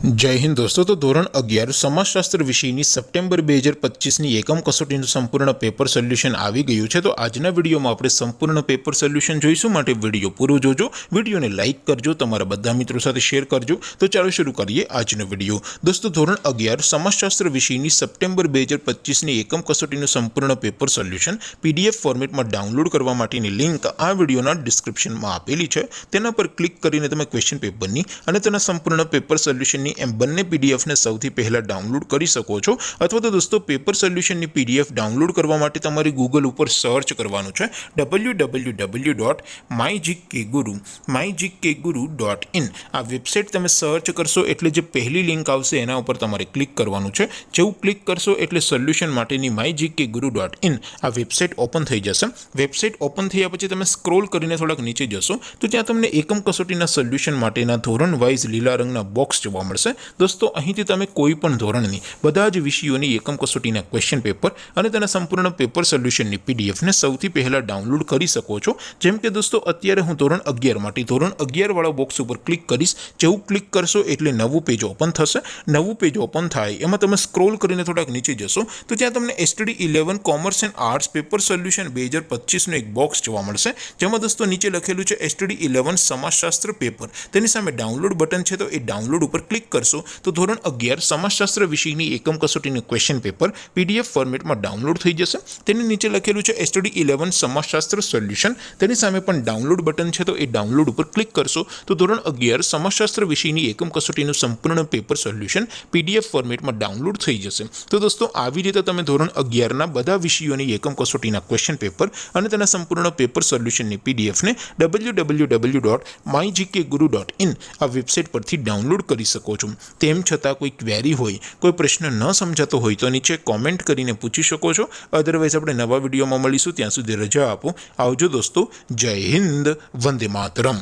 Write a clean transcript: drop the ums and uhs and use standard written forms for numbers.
जय हिंद दोस्तों। तो धोरण 11 समाजशास्त्र विषयની સપ્ટેમ્બર 2025ની એકમ કસોટીનું સંપૂર્ણ પેપર સોલ્યુશન આવી ગયું છે। તો આજના વિડીયોમાં આપણે સંપૂર્ણ પેપર સોલ્યુશન જોઈશું, માટે વિડીયો પૂરો જોજો, વિડીયોને લાઇક કરજો, તમારા બધા મિત્રો સાથે શેર કરજો। તો ચાલો શરૂ કરીએ આજનો વિડીયો। દોસ્તો ધોરણ 11 સમાજશાસ્ત્ર વિષયની સપ્ટેમ્બર 2025ની એકમ કસોટીનું સંપૂર્ણ પેપર સોલ્યુશન પીડીએફ ફોર્મેટમાં ડાઉનલોડ કરવા માટેની લિંક આ વિડીયોના ડિસ્ક્રિપ્શનમાં આપેલી છે। તેના પર ક્લિક કરીને તમે ક્વેશ્ચન પેપરની અને તેના સંપૂર્ણ પેપર સોલ્યુશનની એમ બંને પીડીએફ ને સૌથી પહેલા ડાઉનલોડ કરી શકો છો। અથવા તો દોસ્તો પેપર સોલ્યુશનની પીડીએફ ડાઉનલોડ કરવા માટે તમારે ગૂગલ ઉપર સર્ચ કરવાનું છે www.mygkguru.in। આ વેબસાઇટ તમે સર્ચ કરશો એટલે જે પહેલી લિંક આવશે એના ઉપર તમારે ક્લિક કરવાનું છે। જેવું ક્લિક કરશો એટલે સોલ્યુશન માટેની mygkguru.in આ વેબસાઇટ ઓપન થઈ જશે। વેબસાઇટ ઓપન થયા પછી તમે સ્ક્રોલ કરીને થોડાક નીચે જશો તો ત્યાં તમને એકમ કસોટીના સોલ્યુશન માટેના ધોરણ વાઇઝ લીલા રંગના બોક્સ જોવા મળશે। दोस्तों અહીંથી તમે કોઈ પણ ધોરણની બધા જ વિષયોની એકમ કસોટીના ક્વેશ્ચન પેપર અને તેના સંપૂર્ણ પેપર સોલ્યુશનની પીડીએફ ને સૌથી પહેલા ડાઉનલોડ કરી શકો છો। જેમ કે દોસ્તો અત્યારે હું ધોરણ 11 માટે ધોરણ 11 વાળા બોક્સ ઉપર ક્લિક કરીશ। જેવું ક્લિક કરશો એટલે નવું પેજ ઓપન થશે। નવું પેજ ઓપન થાય એમાં તમે સ્ક્રોલ કરીને થોડાક નીચે જશો તો ત્યાં તમને STD 11 commerce and arts paper solution 2025 નું એક બોક્સ જોવા મળશે। જેમાં દોસ્તો નીચે લખેલું છે STD 11 સમાજશાસ્ત્ર પેપર, તેની સામે ડાઉનલોડ બટન છે તો એ ડાઉનલોડ ઉપર ક્લિક કરશો તો ધોરણ 11 સમાજશાસ્ત્ર વિષયની એકમ કસોટીનું ક્વેશ્ચન પેપર પીડીએફ ફોર્મેટમાં ડાઉનલોડ થઈ જશે। તેની નીચે લખેલું છે STD 11 સમાજશાસ્ત્ર સોલ્યુશન, તેની સામે પણ ડાઉનલોડ બટન છે તો એ ડાઉનલોડ ઉપર ક્લિક કરશો તો ધોરણ 11 સમાજશાસ્ત્ર વિષયની એકમ કસોટીનું સંપૂર્ણ પેપર સોલ્યુશન પીડીએફ ફોર્મેટમાં ડાઉનલોડ થઈ જશે। તો દોસ્તો આવી રીતે તમે ધોરણ 11ના બધા વિષયોની એકમ કસોટીના ક્વેશ્ચન પેપર અને તેના સંપૂર્ણ પેપર સોલ્યુશનની પીડીએફ ને www.mygkguru.in આ વેબસાઇટ પરથી ડાઉનલોડ કરી શકો છો। તેમ છતાં કોઈ ક્વેરી હોય, કોઈ પ્રશ્ન ન સમજાતો હોય તો નીચે કોમેન્ટ કરીને પૂછી શકો છો। અધરવાઇઝ આપણે નવા વિડીયોમાં મળીશું, ત્યાં સુધી રજા આપો। આવજો દોસ્તો, જય હિન્દ, વંદે માતરમ।